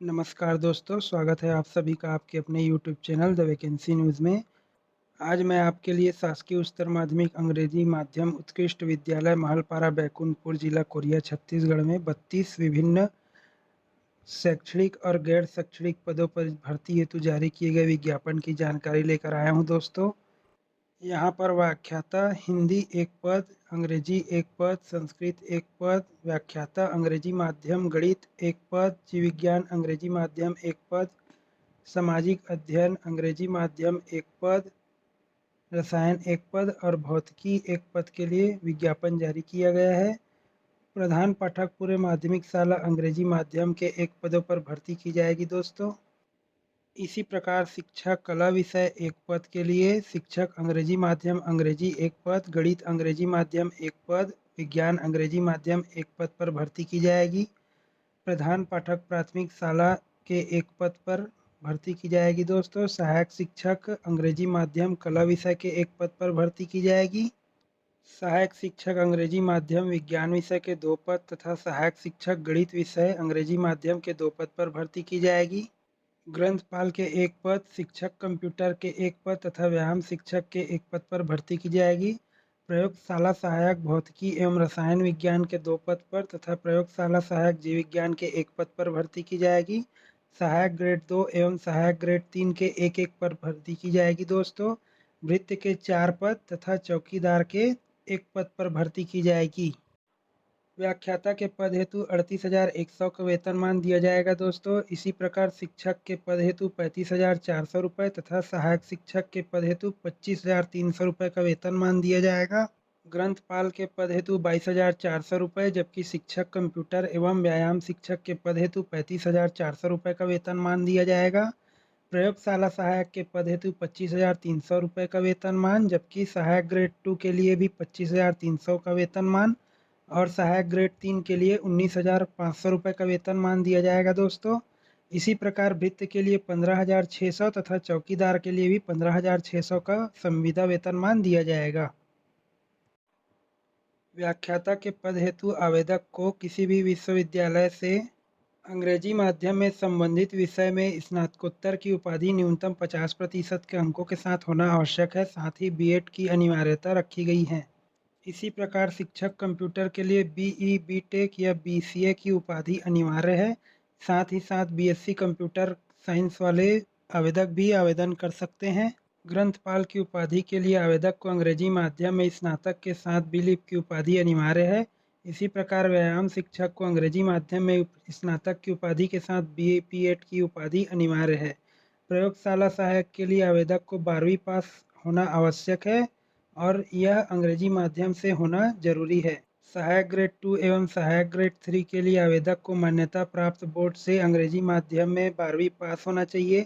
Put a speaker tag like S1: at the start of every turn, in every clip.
S1: नमस्कार दोस्तों, स्वागत है आप सभी का आपके अपने YouTube channel the vacancy news में। आज मैं आपके लिए शासकीय उच्चतर माध्यमिक अंग्रेजी माध्यम उत्कृष्ट विद्यालय महलपारा बैकुंठपुर जिला कोरिया छत्तीसगढ़ में 32 विभिन्न शैक्षणिक और गैर शैक्षणिक पदों पर भर्ती हेतु जारी किए गए विज्ञापन की जानकारी लेकर आया हूं दोस्तों। यहाँ पर व्याख्याता हिंदी एक पद, अंग्रेजी एक पद, संस्कृत एक पद, व्याख्याता अंग्रेजी माध्यम गणित एक पद, जीव विज्ञान अंग्रेजी माध्यम एक पद, सामाजिक अध्ययन अंग्रेजी माध्यम एक पद, रसायन एक पद और भौतिकी एक पद के लिए विज्ञापन जारी किया गया है। प्रधान पाठक पूर्व माध्यमिक शाला अंग्रेजी माध्यम के एक पदों पर भर्ती की जाएगी दोस्तों। इसी प्रकार शिक्षक कला विषय एक पद के लिए शिक्षक अंग्रेजी माध्यम अंग्रेजी एक पद, गणित अंग्रेजी माध्यम एक पद, विज्ञान अंग्रेजी माध्यम एक पद पर भर्ती की जाएगी। प्रधान पाठक प्राथमिक शाला के एक पद पर भर्ती की जाएगी दोस्तों। सहायक शिक्षक अंग्रेजी माध्यम कला विषय के एक पद पर भर्ती की जाएगी। सहायक शिक्षक अंग्रेजी माध्यम विज्ञान विषय के 2 पद तथा सहायक शिक्षक गणित विषय अंग्रेजी माध्यम के 2 पद पर भर्ती की जाएगी। ग्रंथपाल के एक पद, शिक्षक कंप्यूटर के एक पद तथा व्यायाम शिक्षक के एक पद पर भर्ती की जाएगी। प्रयोगशाला सहायक भौतिकी एवं रसायन विज्ञान के 2 पद पर तथा प्रयोगशाला सहायक जीव विज्ञान के एक पद पर भर्ती की जाएगी। सहायक ग्रेड 2 एवं सहायक ग्रेड 3 के एक पर भर्ती की जाएगी दोस्तों। भृत्य के 4 पद तथा चौकीदार के एक पद पर भर्ती की जाएगी। व्याख्याता के पद हेतु 38,100 का वेतनमान दिया जाएगा दोस्तों। इसी प्रकार शिक्षक के पद हेतु 35,400 रुपये तथा सहायक शिक्षक के पद हेतु 25,300 रुपये का वेतनमान दिया जाएगा। ग्रंथपाल के पद हेतु 22,400 रुपये, जबकि शिक्षक कंप्यूटर एवं व्यायाम शिक्षक के पद हेतु 35,400 रुपये का वेतनमान दिया जाएगा। प्रयोगशाला सहायक के पद हेतु 25,300 रुपये का वेतनमान, जबकि सहायक ग्रेड 2 के लिए भी 25,300 का वेतनमान और सहायक ग्रेड 3 के लिए 19,500 रुपये का वेतनमान दिया जाएगा दोस्तों। इसी प्रकार भृत्य के लिए 15,600 तथा चौकीदार के लिए भी 15,600 का संविदा वेतनमान दिया जाएगा। व्याख्याता के पद हेतु आवेदक को किसी भी विश्वविद्यालय से अंग्रेजी माध्यम में संबंधित विषय में स्नातकोत्तर की उपाधि न्यूनतम 50% के अंकों के साथ होना आवश्यक है। साथ ही बीएड की अनिवार्यता रखी गई है। इसी प्रकार शिक्षक कंप्यूटर के लिए बीई, बीटेक या बीसीए की उपाधि अनिवार्य है। साथ ही साथ बीएससी कंप्यूटर साइंस वाले आवेदक भी आवेदन कर सकते हैं। ग्रंथपाल की उपाधि के लिए आवेदक को अंग्रेजी माध्यम में स्नातक के साथ बीलिप की उपाधि अनिवार्य है। इसी प्रकार व्यायाम शिक्षक को अंग्रेजी माध्यम में स्नातक की उपाधि के साथ बीएड की उपाधि अनिवार्य है। प्रयोगशाला सहायक के लिए आवेदक को 12वीं पास होना आवश्यक है और यह अंग्रेजी माध्यम से होना जरूरी है। सहायक ग्रेड 2 एवं सहायक ग्रेड 3 के लिए आवेदक को मान्यता प्राप्त बोर्ड से अंग्रेजी माध्यम में 12वीं पास होना चाहिए।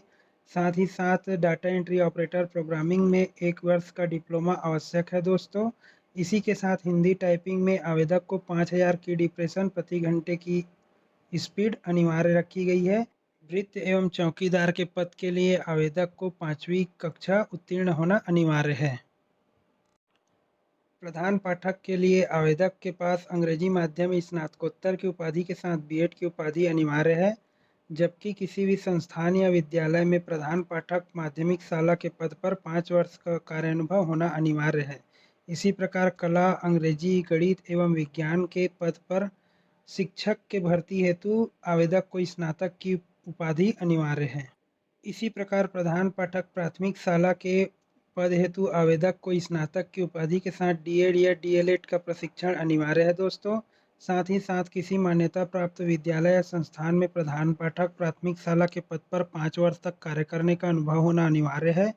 S1: साथ ही साथ डाटा एंट्री ऑपरेटर प्रोग्रामिंग में 1 वर्ष का डिप्लोमा आवश्यक है दोस्तों। इसी के साथ हिंदी टाइपिंग में आवेदक को 5,000 की डिप्रेशन प्रति घंटे की स्पीड अनिवार्य रखी गई है। भृत्य एवं चौकीदार के पद के लिए आवेदक को 5वीं कक्षा उत्तीर्ण होना अनिवार्य है। प्रधान पाठक के लिए आवेदक के पास अंग्रेजी माध्यम स्नातकोत्तर की उपाधि के साथ बीएड की उपाधि अनिवार्य है, जबकि किसी भी संस्थान या विद्यालय में प्रधान पाठक माध्यमिक शाला के पद पर 5 वर्ष का कार्यानुभव होना अनिवार्य है। इसी प्रकार कला, अंग्रेजी, गणित एवं विज्ञान के पद पर शिक्षक के भर्ती हेतु आवेदक को स्नातक की उपाधि अनिवार्य है। इसी प्रकार प्रधान पाठक प्राथमिक शाला के पद हेतु आवेदक को स्नातक की उपाधि के साथ डीएड या डीएलएड का प्रशिक्षण अनिवार्य है दोस्तों। साथ ही साथ किसी मान्यता प्राप्त विद्यालय या संस्थान में प्रधान पाठक प्राथमिक शाला के पद पर 5 वर्ष तक कार्य करने का अनुभव होना अनिवार्य है,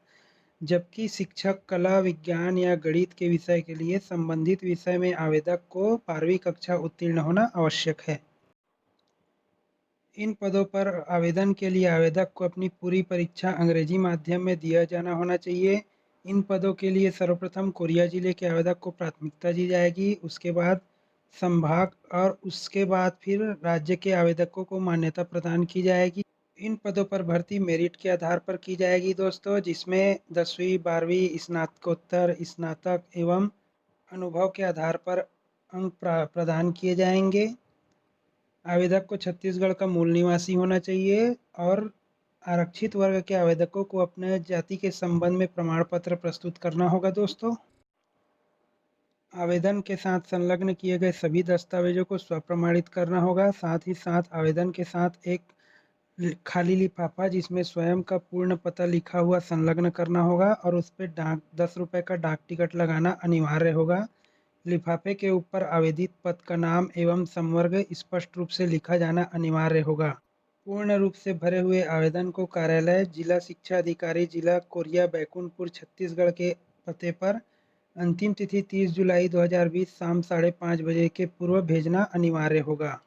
S1: जबकि शिक्षक कला, विज्ञान या गणित के विषय के लिए संबंधित विषय में आवेदक को 12वीं कक्षा उत्तीर्ण होना आवश्यक है। इन पदों पर आवेदन के लिए आवेदक को अपनी पूरी परीक्षा अंग्रेजी माध्यम में दिया जाना होना चाहिए। इन पदों के लिए सर्वप्रथम कोरिया जिले के आवेदक को प्राथमिकता दी जाएगी, उसके बाद संभाग और उसके बाद फिर राज्य के आवेदकों को मान्यता प्रदान की जाएगी। इन पदों पर भर्ती मेरिट के आधार पर की जाएगी दोस्तों, जिसमें 10वीं, 12वीं, स्नातकोत्तर, स्नातक एवं अनुभव के आधार पर अंक प्रदान किए जाएंगे। आवेदक को छत्तीसगढ़ का मूल निवासी होना चाहिए और आरक्षित वर्ग के आवेदकों को अपने जाति के संबंध में प्रमाण पत्र प्रस्तुत करना होगा दोस्तों। आवेदन के साथ संलग्न किए गए सभी दस्तावेजों को स्वप्रमाणित करना होगा। साथ ही साथ आवेदन के साथ एक खाली लिफाफा जिसमें स्वयं का पूर्ण पता लिखा हुआ संलग्न करना होगा और उस पे डाक 10 रुपये का डाक टिकट लगाना अनिवार्य होगा। लिफाफे के ऊपर आवेदित पद का नाम एवं संवर्ग स्पष्ट रूप से लिखा जाना अनिवार्य होगा। पूर्ण रूप से भरे हुए आवेदन को कार्यालय जिला शिक्षा अधिकारी जिला कोरिया बैकुंठपुर छत्तीसगढ़ के पते पर अंतिम तिथि 30 जुलाई 2020 शाम 5:30 बजे के पूर्व भेजना अनिवार्य होगा।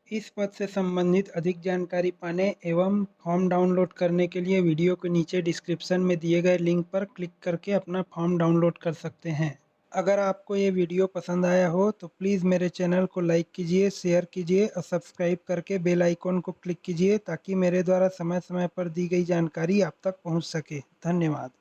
S1: इस पद से संबंधित अधिक जानकारी पाने एवं फॉर्म डाउनलोड करने के लिए वीडियो के नीचे डिस्क्रिप्शन में दिए गए लिंक पर क्लिक करके अपना फॉर्म डाउनलोड कर सकते हैं। अगर आपको ये वीडियो पसंद आया हो तो प्लीज़ मेरे चैनल को लाइक कीजिए, शेयर कीजिए और सब्सक्राइब करके बेल आइकॉन को क्लिक कीजिए ताकि मेरे द्वारा समय समय पर दी गई जानकारी आप तक पहुंच सके। धन्यवाद।